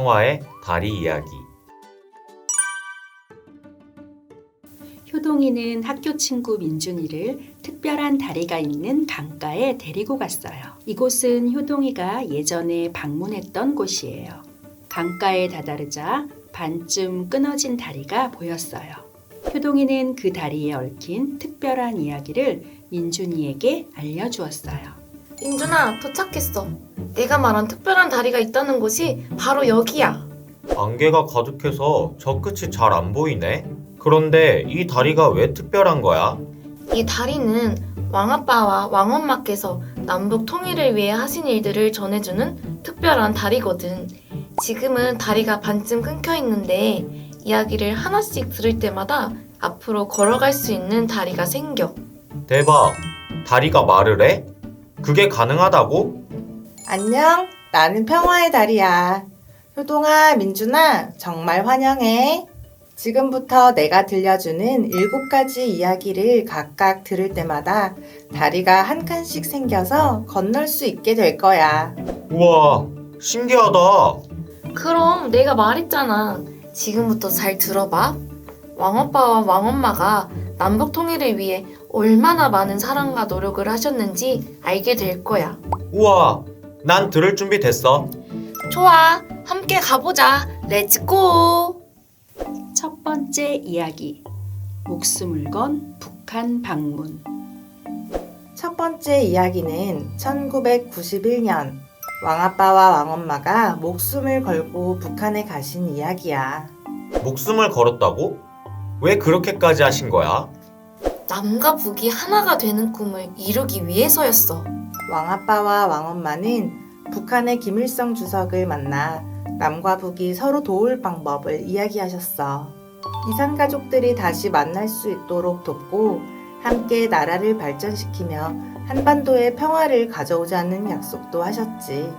평화의 다리 이야기. 효동이는 학교 친구 민준이를 특별한 다리가 있는 강가에 데리고 갔어요. 이곳은 효동이가 예전에 방문했던 곳이에요. 강가에 다다르자 반쯤 끊어진 다리가 보였어요. 효동이는 그 다리에 얽힌 특별한 이야기를 민준이에게 알려주었어요. 민준아, 도착했어. 내가 말한 특별한 다리가 있다는 곳이 바로 여기야. 안개가 가득해서 저 끝이 잘 안 보이네. 그런데 이 다리가 왜 특별한 거야? 이 다리는 왕아빠와 왕엄마께서 남북 통일을 위해 하신 일들을 전해주는 특별한 다리거든. 지금은 다리가 반쯤 끊겨 있는데 이야기를 하나씩 들을 때마다 앞으로 걸어갈 수 있는 다리가 생겨. 대박! 다리가 말을 해? 그게 가능하다고? 안녕, 나는 평화의 다리야. 효동아, 민준아, 정말 환영해. 지금부터 내가 들려주는 7가지 이야기를 각각 들을 때마다 다리가 한 칸씩 생겨서 건널 수 있게 될 거야. 우와, 신기하다. 그럼 내가 말했잖아. 지금부터 잘 들어봐. 왕아빠와 왕엄마가 남북 통일을 위해 얼마나 많은 사랑과 노력을 하셨는지 알게 될 거야. 우와, 난 들을 준비 됐어. 좋아, 함께 가보자. 렛츠고! 첫 번째 이야기. 목숨을 건 북한 방문. 첫 번째 이야기는 1991년 왕아빠와 왕엄마가 목숨을 걸고 북한에 가신 이야기야. 목숨을 걸었다고? 왜 그렇게까지 하신 거야? 남과 북이 하나가 되는 꿈을 이루기 위해서였어. 왕아빠와 왕엄마는 북한의 김일성 주석을 만나 남과 북이 서로 도울 방법을 이야기하셨어. 이산 가족들이 다시 만날 수 있도록 돕고 함께 나라를 발전시키며 한반도의 평화를 가져오자는 약속도 하셨지.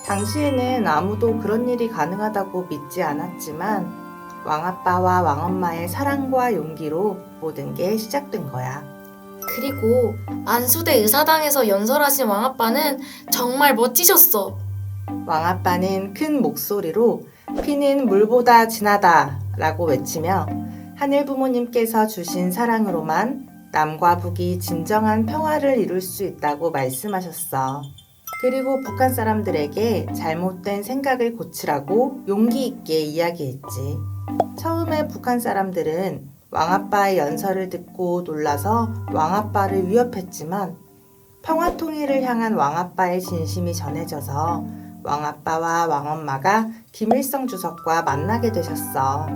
당시에는 아무도 그런 일이 가능하다고 믿지 않았지만 왕아빠와 왕엄마의 사랑과 용기로 모든 게 시작된 거야. 그리고 만수대 의사당에서 연설하신 왕아빠는 정말 멋지셨어. 왕아빠는 큰 목소리로 피는 물보다 진하다 라고 외치며 하늘 부모님께서 주신 사랑으로만 남과 북이 진정한 평화를 이룰 수 있다고 말씀하셨어. 그리고 북한 사람들에게 잘못된 생각을 고치라고 용기 있게 이야기했지. 처음에 북한 사람들은 왕아빠의 연설을 듣고 놀라서 왕아빠를 위협했지만 평화 통일을 향한 왕아빠의 진심이 전해져서 왕아빠와 왕엄마가 김일성 주석과 만나게 되셨어.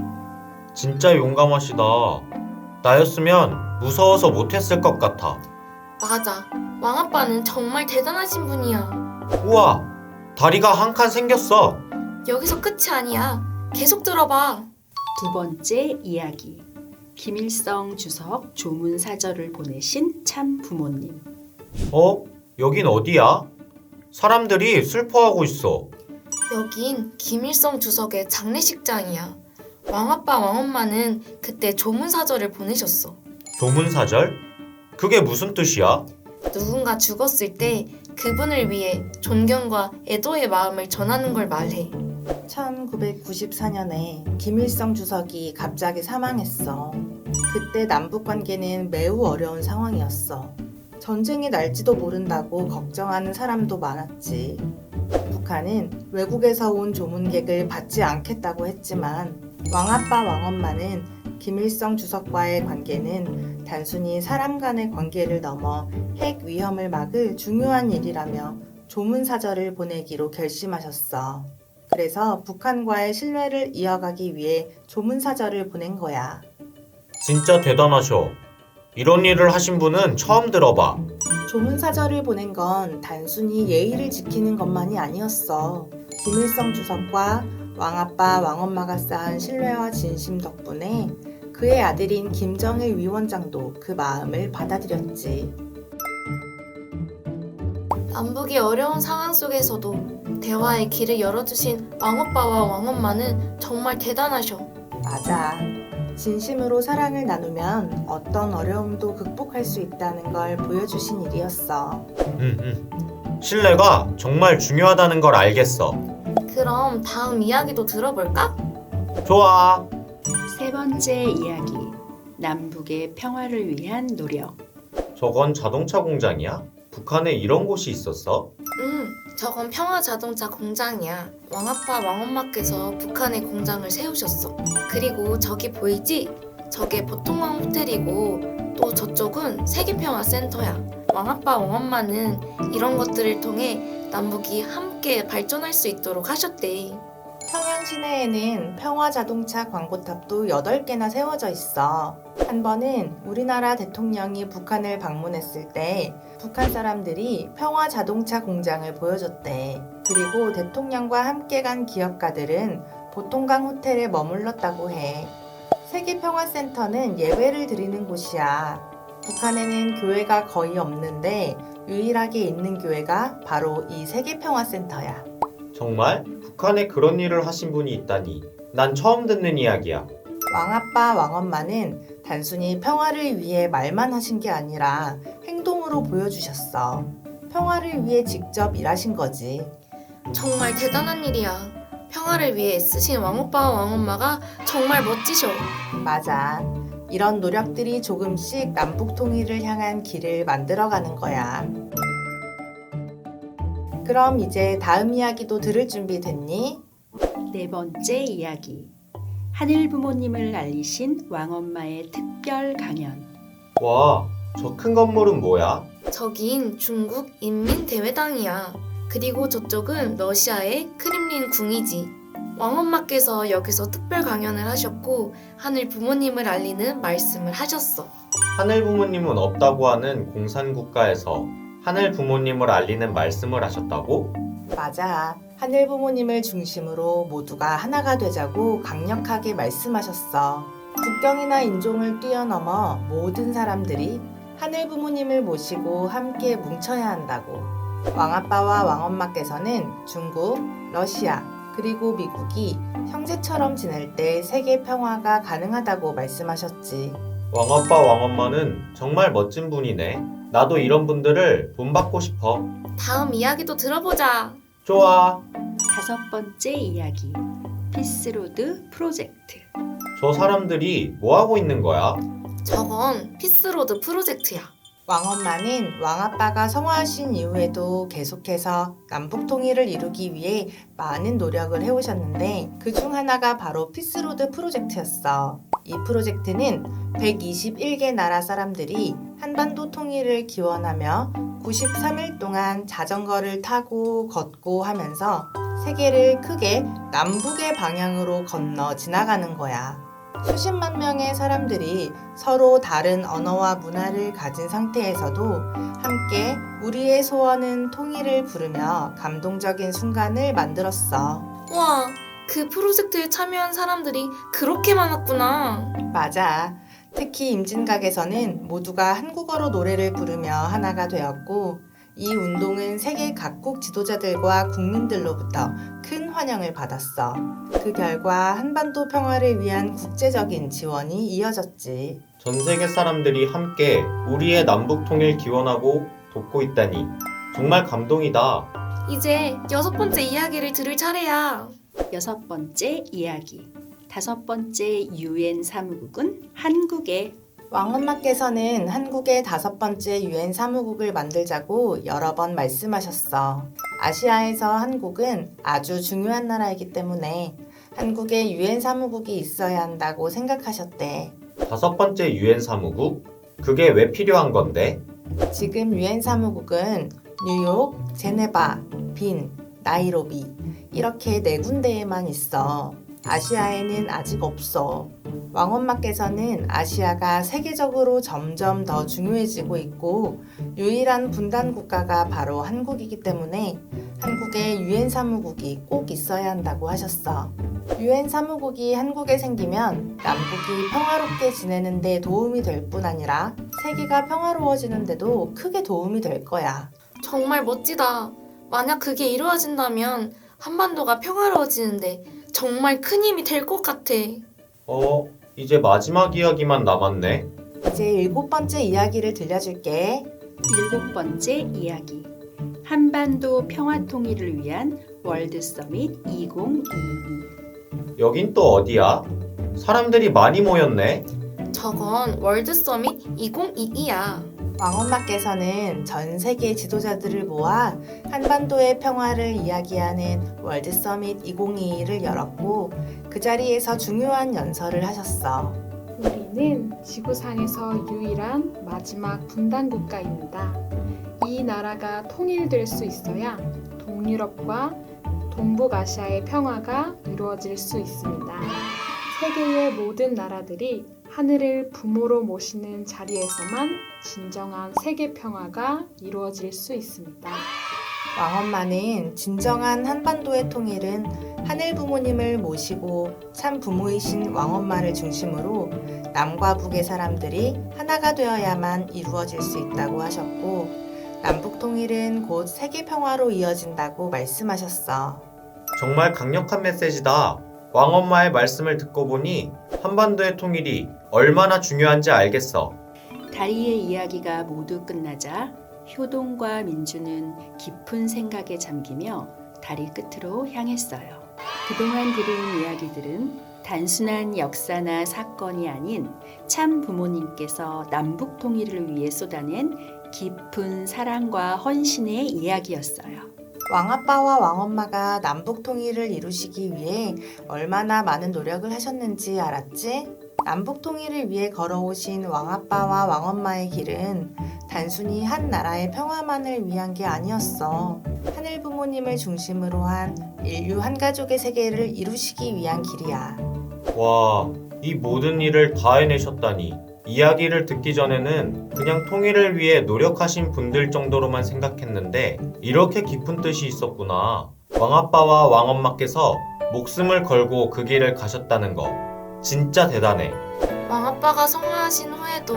진짜 용감하시다. 나였으면 무서워서 못했을 것 같아. 맞아. 왕아빠는 정말 대단하신 분이야. 우와, 다리가 한 칸 생겼어. 여기서 끝이 아니야. 계속 들어봐. 두 번째 이야기. 김일성 주석 조문 사절을 보내신 참 부모님. 어? 여긴 어디야? 사람들이 슬퍼하고 있어. 여긴 김일성 주석의 장례식장이야. 왕아빠 왕엄마는 그때 조문사절을 보내셨어. 조문사절? 그게 무슨 뜻이야? 누군가 죽었을 때 그분을 위해 존경과 애도의 마음을 전하는 걸 말해. 1994년에 김일성 주석이 갑자기 사망했어. 그때 남북 관계는 매우 어려운 상황이었어. 전쟁이 날지도 모른다고 걱정하는 사람도 많았지. 북한은 외국에서 온 조문객을 받지 않겠다고 했지만 왕아빠 왕엄마는 김일성 주석과의 관계는 단순히 사람 간의 관계를 넘어 핵 위험을 막을 중요한 일이라며 조문사절을 보내기로 결심하셨어. 그래서 북한과의 신뢰를 이어가기 위해 조문사절을 보낸 거야. 진짜 대단하셔. 이런 일을 하신 분은 처음 들어봐. 조문사절을 보낸 건 단순히 예의를 지키는 것만이 아니었어. 김일성 주석과 왕아빠 왕엄마가 쌓은 신뢰와 진심 덕분에 그의 아들인 김정일 위원장도 그 마음을 받아들였지. 남북이 어려운 상황 속에서도 대화의 길을 열어주신 왕오빠와 왕엄마는 정말 대단하셔. 맞아. 진심으로 사랑을 나누면 어떤 어려움도 극복할 수 있다는 걸 보여주신 일이었어. 신뢰가 정말 중요하다는 걸 알겠어. 그럼 다음 이야기도 들어볼까? 좋아. 세 번째 이야기. 남북의 평화를 위한 노력. 저건 자동차 공장이야? 북한에 이런 곳이 있었어? 저건 평화자동차 공장이야. 왕아빠 왕엄마께서 북한에 공장을 세우셨어. 그리고 저기 보이지? 저게 보통왕 호텔이고 또 저쪽은 세계평화센터야. 왕아빠 왕엄마는 이런 것들을 통해 남북이 함께 발전할 수 있도록 하셨대. 평양 시내에는 평화자동차 광고탑도 8개나 세워져 있어. 한 번은 우리나라 대통령이 북한을 방문했을 때 북한 사람들이 평화자동차 공장을 보여줬대. 그리고 대통령과 함께 간 기업가들은 보통강 호텔에 머물렀다고 해. 세계평화센터는 예배를 드리는 곳이야. 북한에는 교회가 거의 없는데 유일하게 있는 교회가 바로 이 세계평화센터야. 정말? 북한에 그런 일을 하신 분이 있다니. 난 처음 듣는 이야기야. 왕아빠 왕엄마는 단순히 평화를 위해 말만 하신 게 아니라 행동으로 보여주셨어. 평화를 위해 직접 일하신 거지. 정말 대단한 일이야. 평화를 위해 애쓰신 왕오빠와 왕엄마가 정말 멋지셔. 맞아. 이런 노력들이 조금씩 남북 통일을 향한 길을 만들어가는 거야. 그럼 이제 다음 이야기도 들을 준비 됐니? 네 번째 이야기. 하늘 부모님을 알리신 왕엄마의 특별 강연. 와, 저 큰 건물은 뭐야? 저긴 중국 인민대회당이야. 그리고 저쪽은 러시아의 크렘린 궁이지. 왕엄마께서 여기서 특별 강연을 하셨고 하늘 부모님을 알리는 말씀을 하셨어. 하늘 부모님은 없다고 하는 공산국가에서 하늘 부모님을 알리는 말씀을 하셨다고? 맞아. 하늘 부모님을 중심으로 모두가 하나가 되자고 강력하게 말씀하셨어. 국경이나 인종을 뛰어넘어 모든 사람들이 하늘 부모님을 모시고 함께 뭉쳐야 한다고. 왕아빠와 왕엄마께서는 중국, 러시아, 그리고 미국이 형제처럼 지낼 때 세계 평화가 가능하다고 말씀하셨지. 왕아빠 왕엄마는 정말 멋진 분이네. 나도 이런 분들을 본받고 싶어. 다음 이야기도 들어보자. 좋아. 다섯 번째 이야기. 피스로드 프로젝트. 저 사람들이 뭐 하고 있는 거야? 저건 피스로드 프로젝트야. 왕엄마는 왕아빠가 성화하신 이후에도 계속해서 남북 통일을 이루기 위해 많은 노력을 해오셨는데 그중 하나가 바로 피스로드 프로젝트였어. 이 프로젝트는 121개 나라 사람들이 한반도 통일을 기원하며 93일 동안 자전거를 타고 걷고 하면서 세계를 크게 남북의 방향으로 건너 지나가는 거야. 수십만 명의 사람들이 서로 다른 언어와 문화를 가진 상태에서도 함께 우리의 소원은 통일을 부르며 감동적인 순간을 만들었어. 와, 그 프로젝트에 참여한 사람들이 그렇게 많았구나. 맞아. 특히 임진각에서는 모두가 한국어로 노래를 부르며 하나가 되었고 이 운동은 세계 각국 지도자들과 국민들로부터 큰 환영을 받았어. 그 결과 한반도 평화를 위한 국제적인 지원이 이어졌지. 전 세계 사람들이 함께 우리의 남북 통일 기원하고 돕고 있다니 정말 감동이다. 이제 6번째 이야기를 들을 차례야. 여섯 번째 이야기. 다섯 번째 유엔 사무국은 한국에. 왕엄마께서는 한국의 5번째 유엔 사무국을 만들자고 여러 번 말씀하셨어. 아시아에서 한국은 아주 중요한 나라이기 때문에 한국에 유엔 사무국이 있어야 한다고 생각하셨대. 5번째 유엔 사무국? 그게 왜 필요한 건데? 지금 유엔 사무국은 뉴욕, 제네바, 빈, 나이로비 이렇게 4군데에만 있어. 아시아에는 아직 없어. 왕엄마께서는 아시아가 세계적으로 점점 더 중요해지고 있고 유일한 분단 국가가 바로 한국이기 때문에 한국에 유엔 사무국이 꼭 있어야 한다고 하셨어. 유엔 사무국이 한국에 생기면 남북이 평화롭게 지내는 데 도움이 될 뿐 아니라 세계가 평화로워지는 데도 크게 도움이 될 거야. 정말 멋지다. 만약 그게 이루어진다면 한반도가 평화로워지는데 정말 큰 힘이 될 것 같아. 이제 마지막 이야기만 남았네. 이제 7번째 이야기를 들려줄게. 일곱 번째 이야기. 한반도 평화 통일을 위한 월드 서밋 2022. 여긴 또 어디야? 사람들이 많이 모였네. 저건 월드 서밋 2022야. 왕엄마께서는 전 세계 지도자들을 모아 한반도의 평화를 이야기하는 월드 서밋 2022를 열었고 그 자리에서 중요한 연설을 하셨어. 우리는 지구상에서 유일한 마지막 분단 국가입니다. 이 나라가 통일될 수 있어야 동유럽과 동북아시아의 평화가 이루어질 수 있습니다. 세계의 모든 나라들이 하늘을 부모로 모시는 자리에서만 진정한 세계 평화가 이루어질 수 있습니다. 왕엄마는 진정한 한반도의 통일은 하늘 부모님을 모시고 참 부모이신 왕엄마를 중심으로 남과 북의 사람들이 하나가 되어야만 이루어질 수 있다고 하셨고 남북 통일은 곧 세계 평화로 이어진다고 말씀하셨어. 정말 강력한 메시지다. 왕엄마의 말씀을 듣고 보니 한반도의 통일이 얼마나 중요한지 알겠어. 다리의 이야기가 모두 끝나자 효동과 민주는 깊은 생각에 잠기며 다리 끝으로 향했어요. 그동안 들은 이야기들은 단순한 역사나 사건이 아닌 참 부모님께서 남북 통일을 위해 쏟아낸 깊은 사랑과 헌신의 이야기였어요. 왕아빠와 왕엄마가 남북 통일을 이루시기 위해 얼마나 많은 노력을 하셨는지 알았지? 남북 통일을 위해 걸어오신 왕아빠와 왕엄마의 길은 단순히 한 나라의 평화만을 위한 게 아니었어. 하늘 부모님을 중심으로 한 인류 한 가족의 세계를 이루시기 위한 길이야. 와, 이 모든 일을 다 해내셨다니. 이야기를 듣기 전에는 그냥 통일을 위해 노력하신 분들 정도로만 생각했는데 이렇게 깊은 뜻이 있었구나. 왕아빠와 왕엄마께서 목숨을 걸고 그 길을 가셨다는 거 진짜 대단해. 왕아빠가 성화하신 후에도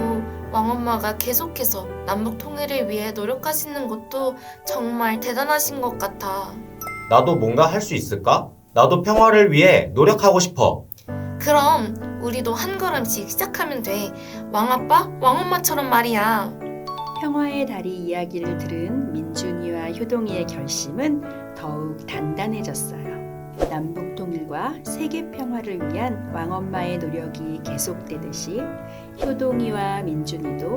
왕엄마가 계속해서 남북 통일을 위해 노력하시는 것도 정말 대단하신 것 같아. 나도 뭔가 할 수 있을까? 나도 평화를 위해 노력하고 싶어. 그럼 우리도 한 걸음씩 시작하면 돼. 왕아빠, 왕엄마처럼 말이야. 평화의 다리 이야기를 들은 민준이와 효동이의 결심은 더욱 단단해졌어요. 남북 통일과 세계 평화를 위한 왕엄마의 노력이 계속되듯이 효동이와 민준이도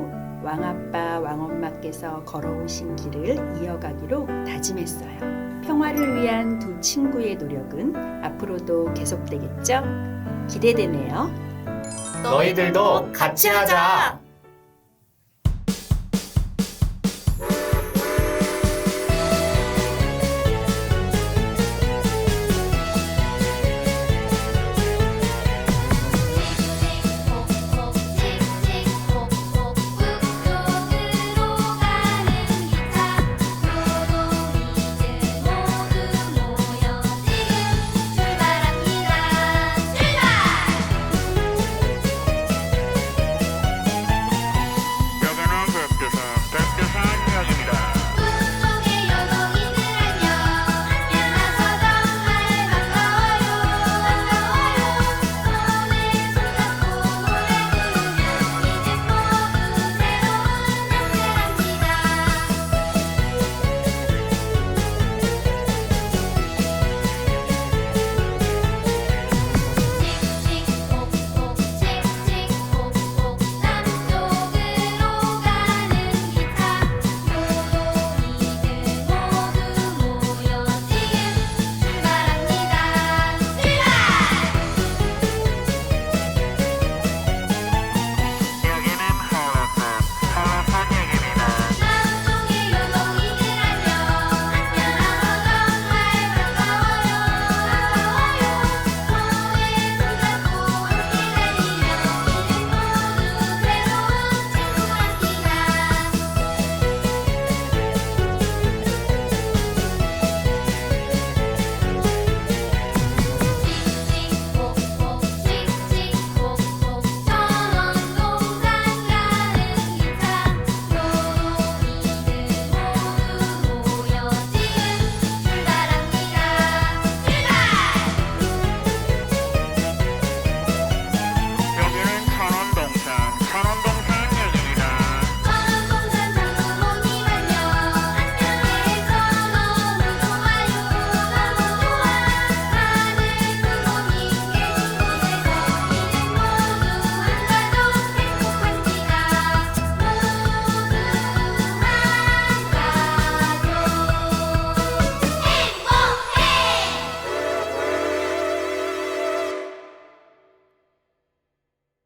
왕아빠, 왕엄마께서 걸어오신 길을 이어가기로 다짐했어요. 평화를 위한 두 친구의 노력은 앞으로도 계속되겠죠? 기대되네요. 너희들도 같이 하자.